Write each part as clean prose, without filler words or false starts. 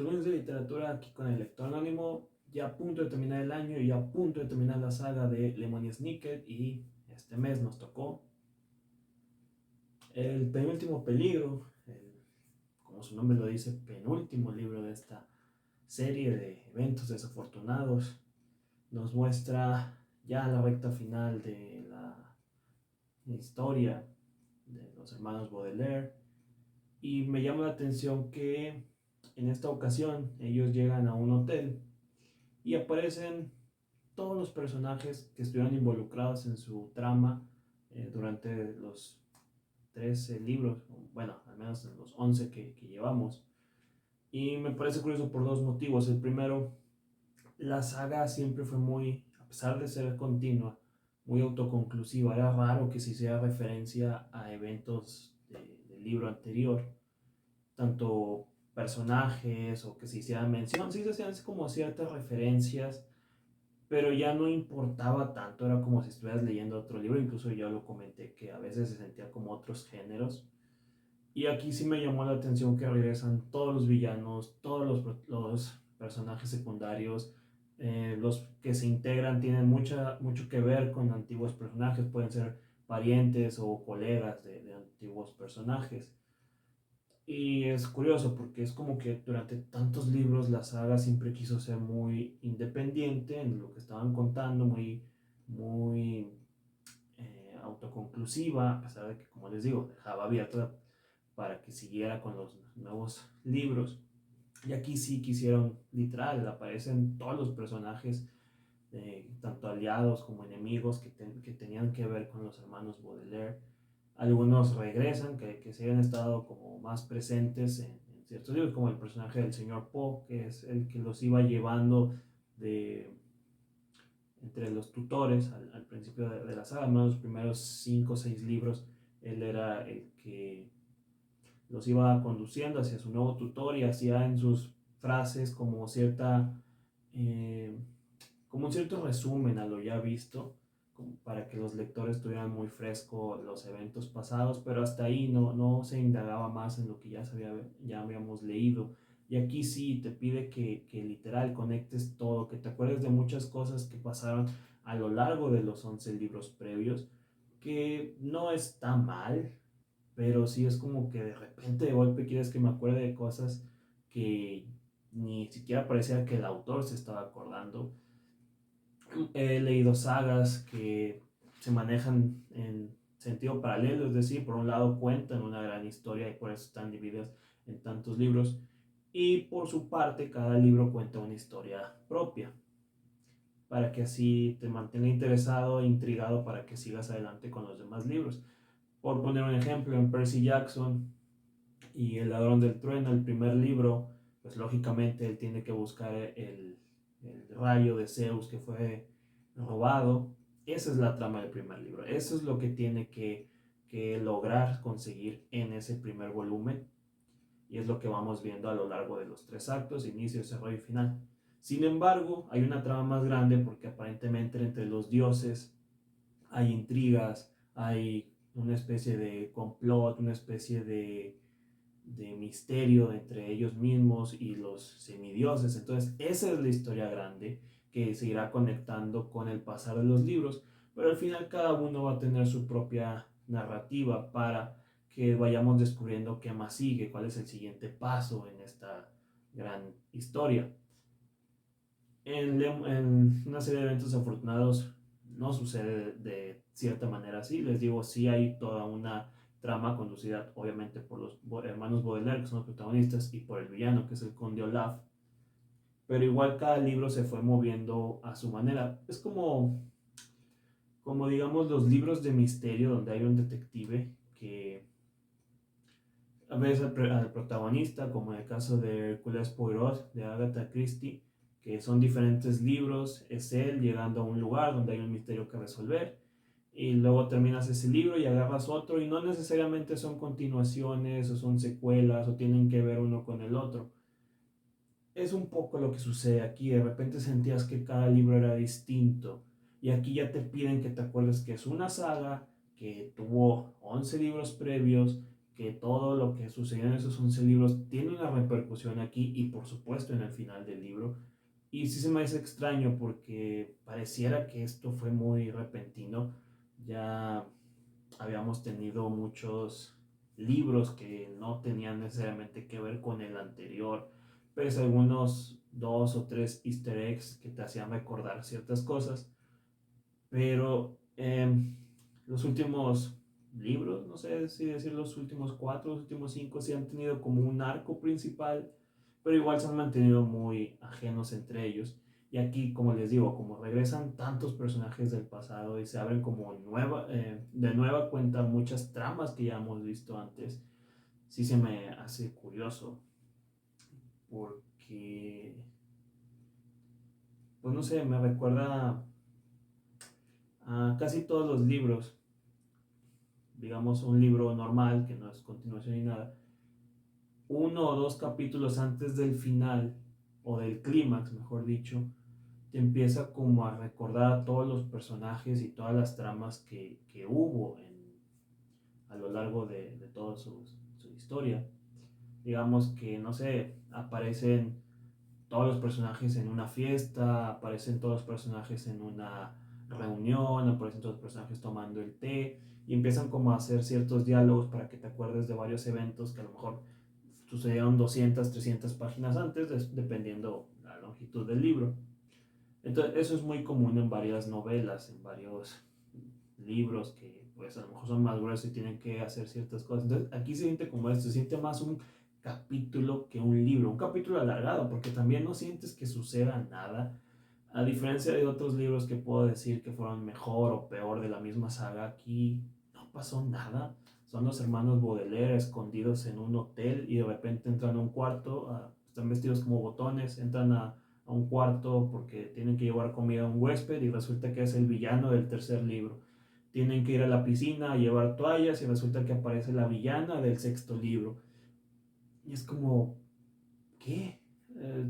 Lunes de Literatura, aquí con el Lector Anónimo, ya a punto de terminar el año y a punto de terminar la saga de Lemony Snicket, y este mes nos tocó el penúltimo peligro, como su nombre lo dice, penúltimo libro de esta serie de eventos desafortunados. Nos muestra ya la recta final de la historia de los hermanos Baudelaire, y me llama la atención que en esta ocasión ellos llegan a un hotel y aparecen todos los personajes que estuvieron involucrados en su trama durante los 13 libros, bueno, al menos en los 11 que llevamos. Y me parece curioso por dos motivos. El primero, la saga siempre fue muy, a pesar de ser continua, muy autoconclusiva. Era raro que se hiciera referencia a eventos del libro anterior, tanto personajes o que se hicieran mención, sí se hacían como ciertas referencias, pero ya no importaba tanto, era como si estuvieras leyendo otro libro. Incluso yo lo comenté que a veces se sentía como otros géneros. Y aquí sí me llamó la atención que regresan todos los villanos, todos los personajes secundarios, los que se integran tienen mucho que ver con antiguos personajes, pueden ser parientes o colegas de antiguos personajes. Y es curioso porque es como que durante tantos libros la saga siempre quiso ser muy independiente en lo que estaban contando, muy autoconclusiva, a pesar de que, como les digo, dejaba abierta para que siguiera con los nuevos libros. Y aquí sí quisieron, literal, aparecen todos los personajes, tanto aliados como enemigos, que tenían que ver con los hermanos Baudelaire. Algunos regresan, que se hayan estado como más presentes en ciertos libros, como el personaje del señor Poe, que es el que los iba llevando de, entre los tutores al principio de la saga. ¿No? Los primeros 5 o 6 libros, él era el que los iba conduciendo hacia su nuevo tutor y hacía en sus frases como eh, como un cierto resumen a lo ya visto, como para que los lectores tuvieran muy fresco los eventos pasados, pero hasta ahí no se indagaba más en lo que ya habíamos leído. Y aquí sí te pide que literal conectes todo, que te acuerdes de muchas cosas que pasaron a lo largo de los 11 libros previos, que no está mal, pero sí es como que de repente de golpe quieres que me acuerde de cosas que ni siquiera parecía que el autor se estaba acordando. He leído sagas que se manejan en sentido paralelo, es decir, por un lado cuentan una gran historia y por eso están divididas en tantos libros, y por su parte cada libro cuenta una historia propia, para que así te mantenga interesado e intrigado para que sigas adelante con los demás libros. Por poner un ejemplo, en Percy Jackson y El ladrón del trueno, el primer libro, pues lógicamente él tiene que buscar el rayo de Zeus que fue robado. Esa es la trama del primer libro, eso es lo que tiene que lograr conseguir en ese primer volumen, y es lo que vamos viendo a lo largo de los 3 actos: inicio, desarrollo y final. Sin embargo, hay una trama más grande porque aparentemente entre los dioses hay intrigas, hay una especie de complot, una especie de misterio entre ellos mismos y los semidioses. Entonces, esa es la historia grande que se irá conectando con el pasar de los libros, pero al final cada uno va a tener su propia narrativa para que vayamos descubriendo qué más sigue, cuál es el siguiente paso en esta gran historia. En una serie de eventos afortunados no sucede de cierta manera así. Les digo, sí hay toda una trama conducida obviamente por los hermanos Baudelaire, que son los protagonistas, y por el villano, que es el conde Olaf, pero igual cada libro se fue moviendo a su manera. Es como digamos los libros de misterio donde hay un detective que a veces al protagonista, como en el caso de Hércules Poirot de Agatha Christie, que son diferentes libros, es él llegando a un lugar donde hay un misterio que resolver, y luego terminas ese libro y agarras otro, y no necesariamente son continuaciones o son secuelas o tienen que ver uno con el otro. Es un poco lo que sucede aquí. De repente sentías que cada libro era distinto, y aquí ya te piden que te acuerdes que es una saga que tuvo 11 libros previos, que todo lo que sucedió en esos 11 libros tiene una repercusión aquí y por supuesto en el final del libro. Y sí se me hace extraño porque pareciera que esto fue muy repentino. Ya habíamos tenido muchos libros que no tenían necesariamente que ver con el anterior, pero es algunos dos o tres easter eggs que te hacían recordar ciertas cosas. Pero los últimos libros, no sé si decir los últimos cuatro, los últimos cinco, sí han tenido como un arco principal, pero igual se han mantenido muy ajenos entre ellos. Y aquí, como les digo, como regresan tantos personajes del pasado y se abren como de nueva cuenta muchas tramas que ya hemos visto antes, sí se me hace curioso, porque, pues no sé, me recuerda a casi todos los libros, digamos un libro normal, que no es continuación ni nada, uno o dos capítulos antes del final, o del clímax, mejor dicho, te empieza como a recordar a todos los personajes y todas las tramas que hubo a lo largo de toda su historia. Digamos que, no sé, aparecen todos los personajes en una fiesta, aparecen todos los personajes en una reunión, aparecen todos los personajes tomando el té y empiezan como a hacer ciertos diálogos para que te acuerdes de varios eventos que a lo mejor sucedieron 200, 300 páginas antes, dependiendo la longitud del libro. Entonces, eso es muy común en varias novelas, en varios libros que pues a lo mejor son más gruesos y tienen que hacer ciertas cosas. Entonces, aquí se siente como esto, se siente más un capítulo que un libro, un capítulo alargado, porque también no sientes que suceda nada. A diferencia de otros libros que puedo decir que fueron mejor o peor de la misma saga, aquí no pasó nada. Son los hermanos Baudelaire escondidos en un hotel y de repente entran a un cuarto, están vestidos como botones, entran a un cuarto porque tienen que llevar comida a un huésped y resulta que es el villano del tercer libro. Tienen que ir a la piscina a llevar toallas y resulta que aparece la villana del sexto libro. Y es como, ¿qué?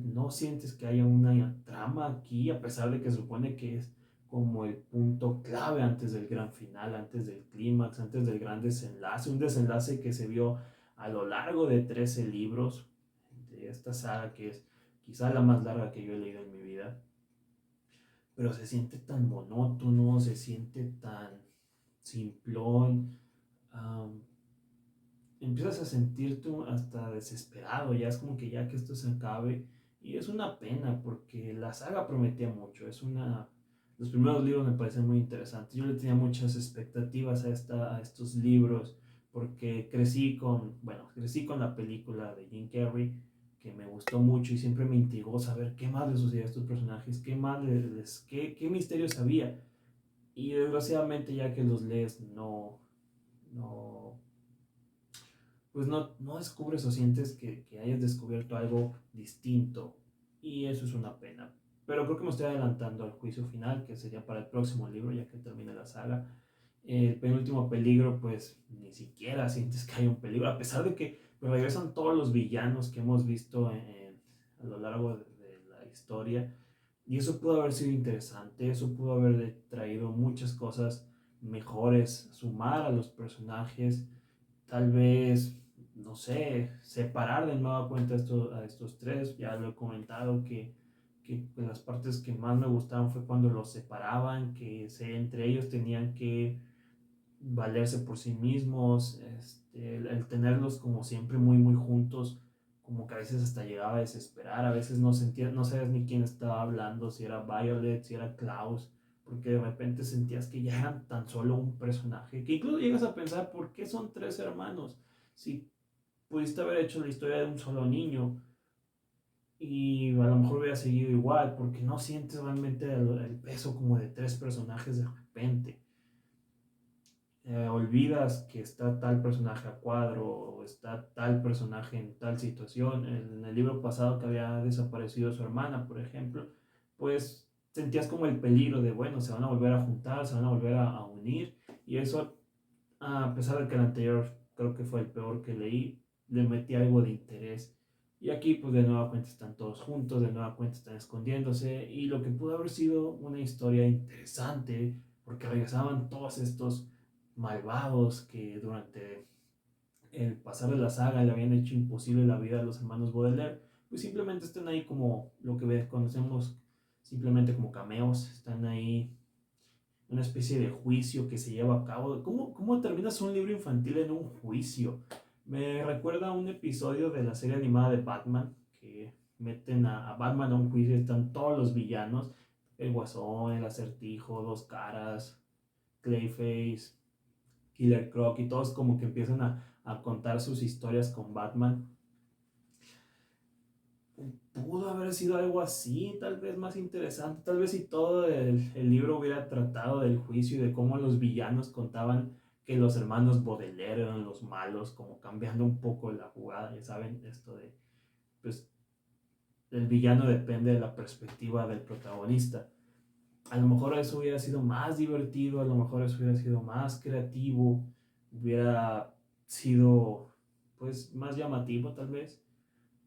¿No sientes que haya una trama aquí, a pesar de que se supone que es como el punto clave antes del gran final, antes del clímax, antes del gran desenlace? Un desenlace que se vio a lo largo de 13 libros de esta saga, que es quizá la más larga que yo he leído en mi vida. Pero se siente tan monótono, se siente tan simplón. um, Empiezas a sentirte hasta desesperado, ya es como que ya que esto se acabe. Y es una pena porque la saga prometía mucho. Los primeros libros me parecen muy interesantes. Yo le tenía muchas expectativas a estos libros porque crecí con la película de Jim Carrey, que me gustó mucho y siempre me intrigó saber qué más les sucedía a estos personajes, qué misterios había. Y desgraciadamente ya que los lees no, pues no descubres o sientes que hayas descubierto algo distinto. Y eso es una pena. Pero creo que me estoy adelantando al juicio final, que sería para el próximo libro, ya que termine la saga. El penúltimo peligro, pues ni siquiera sientes que hay un peligro, a pesar de que pues, regresan todos los villanos que hemos visto a lo largo de la historia. Y eso pudo haber sido interesante, eso pudo haber traído muchas cosas mejores, sumar a los personajes, tal vez, no sé, separar de nueva cuenta a estos tres. Ya lo he comentado que las partes que más me gustaron fue cuando los separaban, entre ellos tenían que valerse por sí mismos, el tenerlos como siempre muy, muy juntos, como que a veces hasta llegaba a desesperar, a veces no sabías ni quién estaba hablando, si era Violet, si era Klaus, porque de repente sentías que ya eran tan solo un personaje, que incluso llegas a pensar, ¿por qué son tres hermanos? Si pudiste haber hecho la historia de un solo niño y a lo mejor hubiera seguido igual, porque no sientes realmente el peso como de tres personajes de repente. Olvidas que está tal personaje a cuadro o está tal personaje en tal situación. En el libro pasado que había desaparecido su hermana, por ejemplo, pues sentías como el peligro de, bueno, se van a volver a juntar, se van a volver a unir. Y eso, a pesar de que el anterior creo que fue el peor que leí, le metí algo de interés. Y aquí pues de nueva cuenta están todos juntos, de nueva cuenta están escondiéndose. Y lo que pudo haber sido una historia interesante, porque regresaban todos estos malvados que durante el pasar de la saga le habían hecho imposible la vida a los hermanos Baudelaire, pues simplemente están ahí como lo que conocemos simplemente como cameos, están ahí una especie de juicio que se lleva a cabo. ¿Cómo terminas un libro infantil en un juicio? Me recuerda a un episodio de la serie animada de Batman, que meten a Batman a un juicio y están todos los villanos, el Guasón, el Acertijo, Dos Caras, Clayface, Killer Croc, y todos como que empiezan a contar sus historias con Batman. Pudo haber sido algo así, tal vez más interesante, tal vez si todo el libro hubiera tratado del juicio y de cómo los villanos contaban que los hermanos Baudelaire eran los malos, como cambiando un poco la jugada, ya saben, esto de, pues, el villano depende de la perspectiva del protagonista. A lo mejor eso hubiera sido más divertido, a lo mejor eso hubiera sido más creativo, hubiera sido, pues, más llamativo tal vez.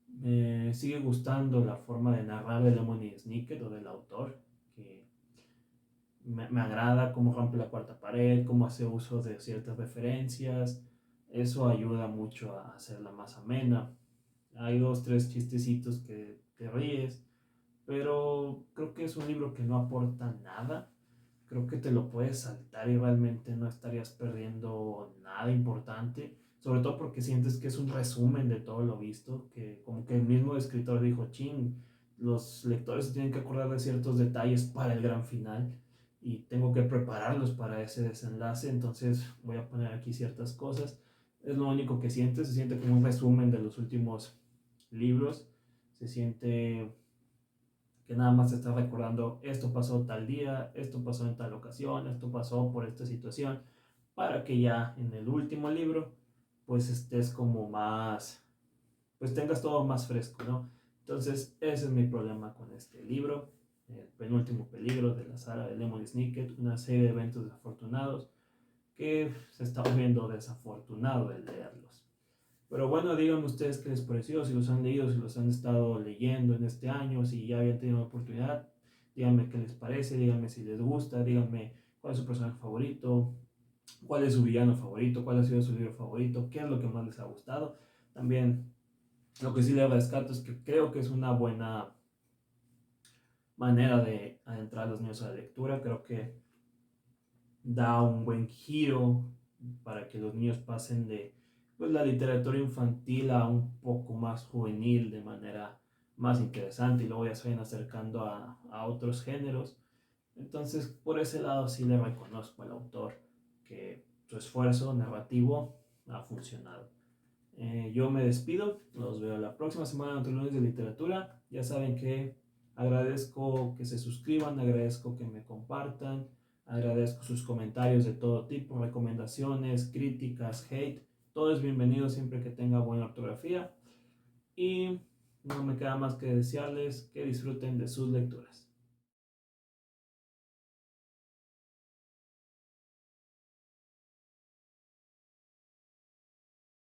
Me sigue gustando la forma de narrar de Lemony Snicket o del autor, que me agrada cómo rompe la cuarta pared, cómo hace uso de ciertas referencias. Eso ayuda mucho a hacerla más amena. Hay dos, tres chistecitos que te ríes, pero creo que es un libro que no aporta nada. Creo que te lo puedes saltar y realmente no estarías perdiendo nada importante, sobre todo porque sientes que es un resumen de todo lo visto, que como que el mismo escritor dijo, ching, los lectores se tienen que acordar de ciertos detalles para el gran final y tengo que prepararlos para ese desenlace, entonces voy a poner aquí ciertas cosas. Es lo único que sientes, se siente como un resumen de los últimos libros, se siente que nada más te está recordando esto pasó tal día, esto pasó en tal ocasión, esto pasó por esta situación, para que ya en el último libro pues estés como más, pues tengas todo más fresco, ¿no? Entonces ese es mi problema con este libro, el penúltimo peligro de la saga de Lemony Snicket, una serie de eventos desafortunados que se está volviendo desafortunado el leerlos. Pero bueno, díganme ustedes qué les pareció, si los han leído, si los han estado leyendo en este año, si ya habían tenido la oportunidad. Díganme qué les parece, díganme si les gusta, díganme cuál es su personaje favorito, cuál es su villano favorito, cuál ha sido su libro favorito, qué es lo que más les ha gustado. También lo que sí les rescato es que creo que es una buena manera de adentrar a los niños a la lectura. Creo que da un buen giro para que los niños pasen de pues, la literatura infantil a un poco más juvenil de manera más interesante y luego ya se vayan acercando a otros géneros. Entonces, por ese lado sí le reconozco al autor que su esfuerzo narrativo ha funcionado. Yo me despido, los veo la próxima semana en otro lunes de literatura. Ya saben que agradezco que se suscriban, agradezco que me compartan, agradezco sus comentarios de todo tipo, recomendaciones, críticas, hate. Todo es bienvenido siempre que tenga buena ortografía. Y no me queda más que desearles que disfruten de sus lecturas.